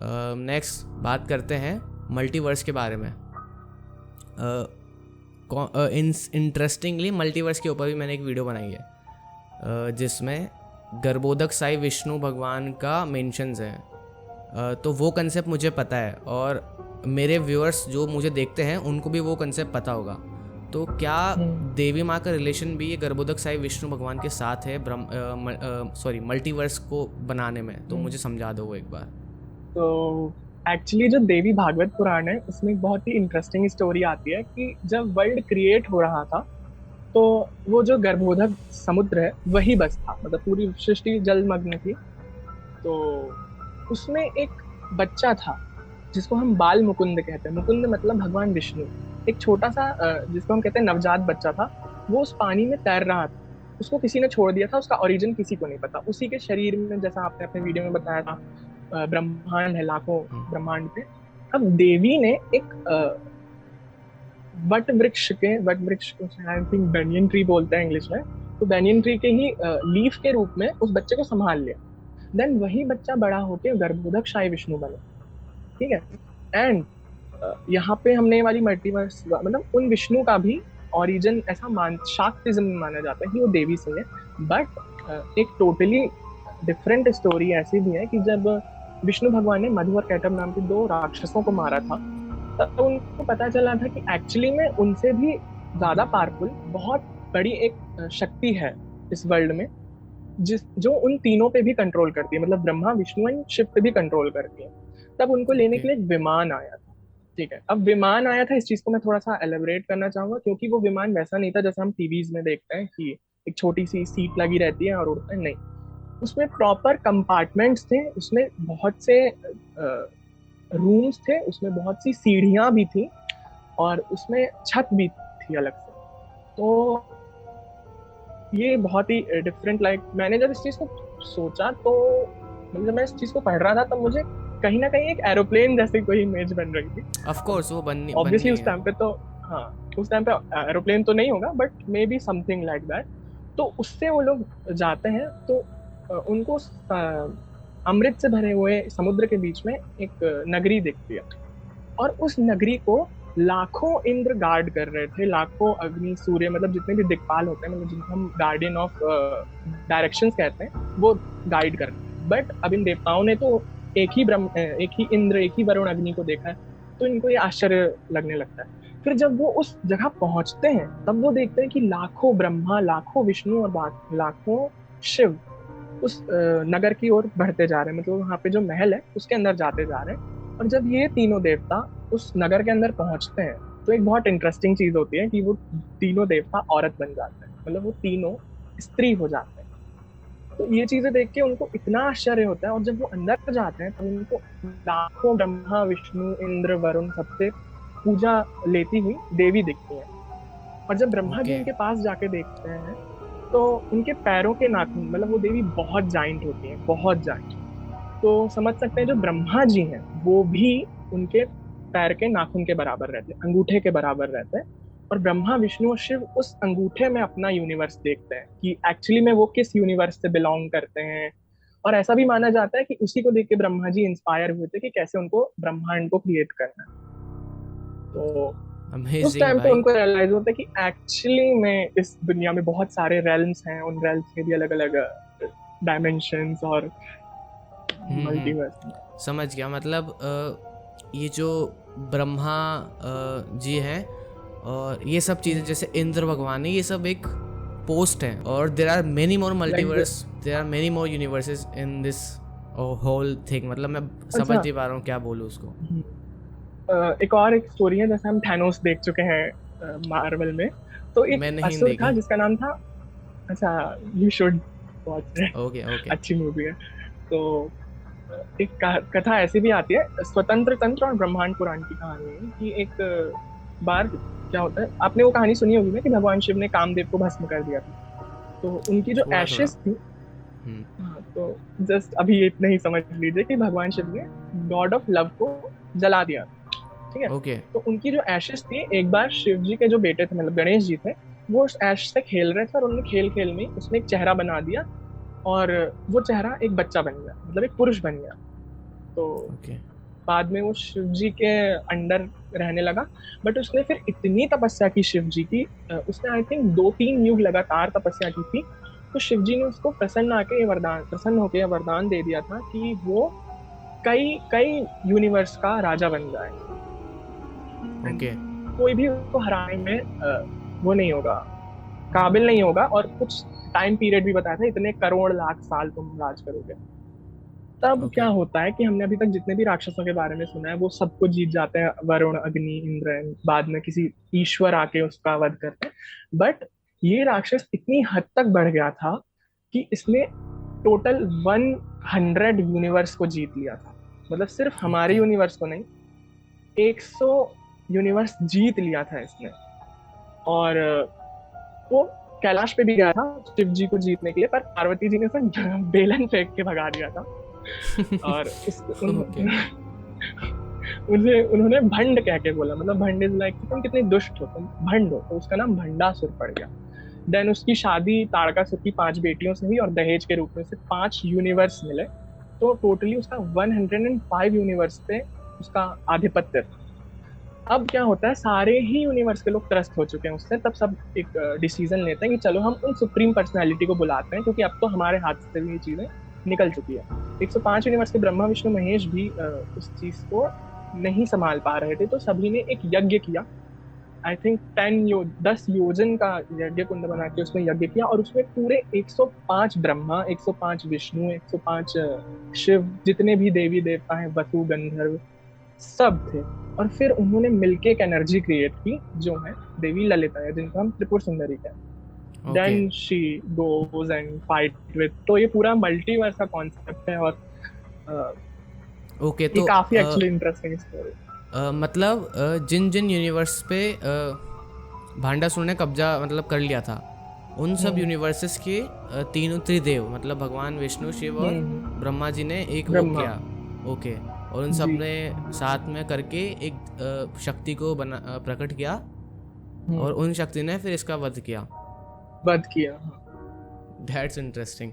Next बात करते हैं मल्टीवर्स के बारे में। इंटरेस्टिंगली मल्टीवर्स के ऊपर भी मैंने एक वीडियो बनाई है जिसमें गर्भोदक साई विष्णु भगवान का मेंशंस है। तो वो कंसेप्ट मुझे पता है और मेरे व्यूअर्स जो मुझे देखते हैं उनको भी वो कंसेप्ट पता होगा। तो क्या देवी माँ का रिलेशन भी ये गर्भोदक साई विष्णु भगवान के साथ है मल्टीवर्स को बनाने में? तो मुझे समझा दो वो एक बार। तो एक्चुअली जो देवी भागवत पुराण है उसमें बहुत ही इंटरेस्टिंग स्टोरी आती है कि जब वर्ल्ड क्रिएट हो रहा था तो वो जो गर्भोदक समुद्र है वही बस था, मतलब पूरी सृष्टि जलमग्न थी। तो उसमें एक बच्चा था जिसको हम बाल मुकुंद कहते हैं। मुकुंद मतलब भगवान विष्णु। एक छोटा सा जिसको हम कहते हैं नवजात बच्चा था, वो उस पानी में तैर रहा था। उसको किसी ने छोड़ दिया था, उसका ओरिजिन किसी को नहीं पता। उसी के शरीर में, जैसा आपने अपने वीडियो में बताया था, ब्रह्मांड है, लाखों ब्रह्मांड पे। अब देवी ने एक वट वृक्ष को आई थिंक बेनियन ट्री बोलते हैं इंग्लिश में, तो बेनियन ट्री के ही लीफ के रूप में उस बच्चे को संभाल लिया। देन वही बच्चा बड़ा होकर गर्भोदक साई विष्णु बने। ठीक है। एंड यहाँ पे हमने वाली मल्टीवर्स, मतलब उन विष्णु का भी ओरिजिन ऐसा शाक्तिज्म में माना जाता है कि वो देवी से है। बट एक टोटली डिफरेंट स्टोरी ऐसी भी है कि जब विष्णु भगवान ने मधु और कैटब नाम के 2 राक्षसों को मारा था, तब उनको पता चला था कि एक्चुअली में उनसे भी ज्यादा पावरफुल बहुत बड़ी एक शक्ति है इस वर्ल्ड में, जो उन तीनों पे भी कंट्रोल करती है, मतलब ब्रह्मा विष्णु एंड शिव पे भी कंट्रोल करती है। तब उनको लेने के लिए एक विमान आया था। ठीक है। अब विमान आया था, इस चीज को मैं थोड़ा सा एलेबरेट करना चाहूंगा, क्योंकि वो विमान वैसा नहीं था जैसा हम टीवीज में देखते हैं कि एक छोटी सी सीट लगी रहती है और उड़ता है। नहीं, उसमें प्रॉपर कंपार्टमेंट्स थे, उसमें बहुत से रूम्स थे, उसमें बहुत सी सीढ़ियां भी थी और उसमें छत भी थी अलग से। तो ये बहुत ही डिफरेंट, मैंने जब इस चीज को सोचा तो मतलब मैं इस चीज को पढ़ रहा था तब मुझे कहीं ना कहीं एक एरोप्लेन जैसी कोई इमेज बन रही थी। ऑफ कोर्स वो बननी ऑब्वियसली उस टाइम पे तो, हाँ, उस टाइम पे एरोप्लेन तो नहीं होगा, but may be something like that. तो उससे वो लोग जाते हैं तो उनको अमृत से भरे हुए समुद्र के बीच में एक नगरी दिखती है और उस नगरी को लाखों इंद्र गार्ड कर रहे थे, लाखों अग्नि सूर्य, मतलब जितने भी दिक्पाल होते हैं, मतलब जिनको हम गार्डियन ऑफ डायरेक्शंस कहते हैं, वो गाइड कर रहे हैं। बट अब इन देवताओं ने तो एक ही इंद्र, एक ही वरुण अग्नि को देखा है, तो इनको ये आश्चर्य लगने लगता है। फिर जब वो उस जगह पहुंचते हैं तब वो देखते हैं कि लाखों ब्रह्मा, लाखों विष्णु और लाखों शिव उस नगर की ओर बढ़ते जा रहे हैं, मतलब वहाँ पे जो महल है उसके अंदर जाते जा रहे हैं। और जब ये तीनों देवता उस नगर के अंदर पहुंचते हैं तो एक बहुत इंटरेस्टिंग चीज होती है कि वो तीनों देवता औरत बन जाते हैं, मतलब वो तीनों स्त्री हो जाते हैं। तो ये चीजें देख के उनको इतना आश्चर्य होता है और जब वो अंदर जाते हैं तो उनको लाखों ब्रह्मा विष्णु इंद्र वरुण सबसे पूजा लेती हुई देवी दिखती है। और जब ब्रह्मा जी उनके पास जाके देखते हैं तो उनके पैरों के नाखून, मतलब वो देवी बहुत जाइंट होती है, बहुत जाइंट। तो समझ सकते हैं जो ब्रह्मा जी हैं वो भी उनके पैर के नाखून के बराबर रहते हैं, अंगूठे के बराबर रहते हैं। और ब्रह्मा विष्णु और शिव उस अंगूठे में अपना यूनिवर्स देखते हैं कि एक्चुअली में वो किस यूनिवर्स से बिलोंग करते हैं। और ऐसा भी माना जाता है कि उसी को देख के ब्रह्मा जी इंस्पायर हुए थे कि कैसे उनको ब्रह्मांड को क्रिएट करना है। तो उस टाइम पे उनको रियलाइज होता है कि एक्चुअली में इस दुनिया में बहुत सारे रेल्म्स हैं, उन रेल्म्स में भी अलग अलग डायमेंशंस और मल्टीवर्स। समझ गया। मतलब ये जो ब्रह्मा जी हैं और ये सब चीज़ें जैसे इंद्र भगवान है, ये सब एक पोस्ट है और there are many more multiverse, there are many more universes in this whole thing. मतलब मैं समझ नहीं पा रहा हूँ क्या बोलूँ उसको। एक और एक स्टोरी है, जैसे हम थैनोस देख चुके हैं मार्वल में, तो एक असुर था जिसका नाम था, अच्छा you should watch it, okay अच्छी मूवी है। तो एक कथा ऐसी भी आती है, स्वतंत्र तंत्र और ब्रह्मांड पुराण की कहानी है कि एक बार क्या होता है, आपने वो कहानी सुनी होगी ना कि भगवान शिव ने कामदेव को भस्म कर दिया था। तो उनकी जो एशेस थी, तो जस्ट अभी इतना ही समझ लीजिए कि भगवान शिव ने गॉड ऑफ लव को जला दिया, ठीक है। तो उनकी जो एशेस थी, एक बार शिव जी के जो बेटे थे, मतलब गणेश जी थे, वो उस एश से खेल रहे थे और उन्होंने खेल खेल में उसमें एक चेहरा बना दिया और वो चेहरा एक बच्चा बन गया, मतलब एक पुरुष बन गया। तो ओके बाद में वो शिव जी के अंडर रहने लगा। बट उसने फिर इतनी तपस्या की शिव जी की, उसने आई थिंक 2-3 युग लगातार तपस्या की थी। तो शिव जी ने उसको प्रसन्न होकर ये वरदान दे दिया था कि वो कई कई यूनिवर्स का राजा बन जाए। ओके कोई भी उसको हराने में वो नहीं होगा, काबिल नहीं होगा। और कुछ टाइम पीरियड भी बताया था, इतने करोड़ लाख साल तुम राज करोगे। तब ओके क्या होता है कि हमने अभी तक जितने भी राक्षसों के बारे में सुना है वो सबको जीत जाते हैं, वरुण, अग्नि, इंद्र, बाद में किसी ईश्वर आके उसका वध करते हैं। बट ये राक्षस इतनी हद तक बढ़ गया था कि इसने टोटल 100 यूनिवर्स को जीत लिया था। मतलब सिर्फ हमारे ओके यूनिवर्स को नहीं, 100 यूनिवर्स जीत लिया था इसने। और वो कैलाश पे भी गया था शिव जी को जीतने के लिए, पर पार्वती जी ने उसे बेलन फेंक के भगा दिया था। और ओके उसे उन्होंने भंड कह के बोला, मतलब भंड इज लाइक तुम कितने दुष्ट हो, तुम भंड हो। तो उसका नाम भंडासुर पड़ गया। देन उसकी शादी ताड़कासुर की 5 बेटियों से हुई और दहेज के रूप में उसे 5 यूनिवर्स मिले। तो टोटली उसका 105 यूनिवर्स पे उसका आधिपत्य था। अब क्या होता है, सारे ही यूनिवर्स के लोग त्रस्त हो चुके हैं उससे। तब सब एक डिसीजन लेते हैं कि चलो हम उन सुप्रीम पर्सनालिटी को बुलाते हैं, क्योंकि अब तो हमारे हाथ से भी ये चीजें निकल चुकी है। 105 यूनिवर्स के ब्रह्मा विष्णु महेश भी उस चीज को नहीं संभाल पा रहे थे। तो सभी ने एक यज्ञ किया, आई थिंक 10 योजन का यज्ञ कुंड बना के उसमें यज्ञ किया। और उसमें पूरे 105 ब्रह्मा, 105 विष्णु, 105 शिव, जितने भी देवी देवता हैं, वसु, गंधर्व, सब थे। और फिर उन्होंने मिलके एक एनर्जी क्रिएट की जो है देवी ललिता है, जिनको हम त्रिपुर सुंदरी कहते हैं। Okay then she goes and fight with. तो ये पूरा मल्टीवर्स का कॉन्सेप्ट है। और ओके ये तो काफी एक्चुअली इंटरेस्टिंग स्टोरी। मतलब जिन जिन यूनिवर्स पे भांडासुर ने कब्जा मतलब कर लिया था, उन सब यूनिवर्सेस के तीनों त्रिदेव मतलब भगवान विष्णु, शिव और ब्रह्मा जी ने एक वो ब्रह्मा। किया। ओके, और उन सब जी। ने साथ में करके एक शक्ति को प्रकट किया, और उन शक्ति ने फिर इसका वध किया। वध किया। That's interesting.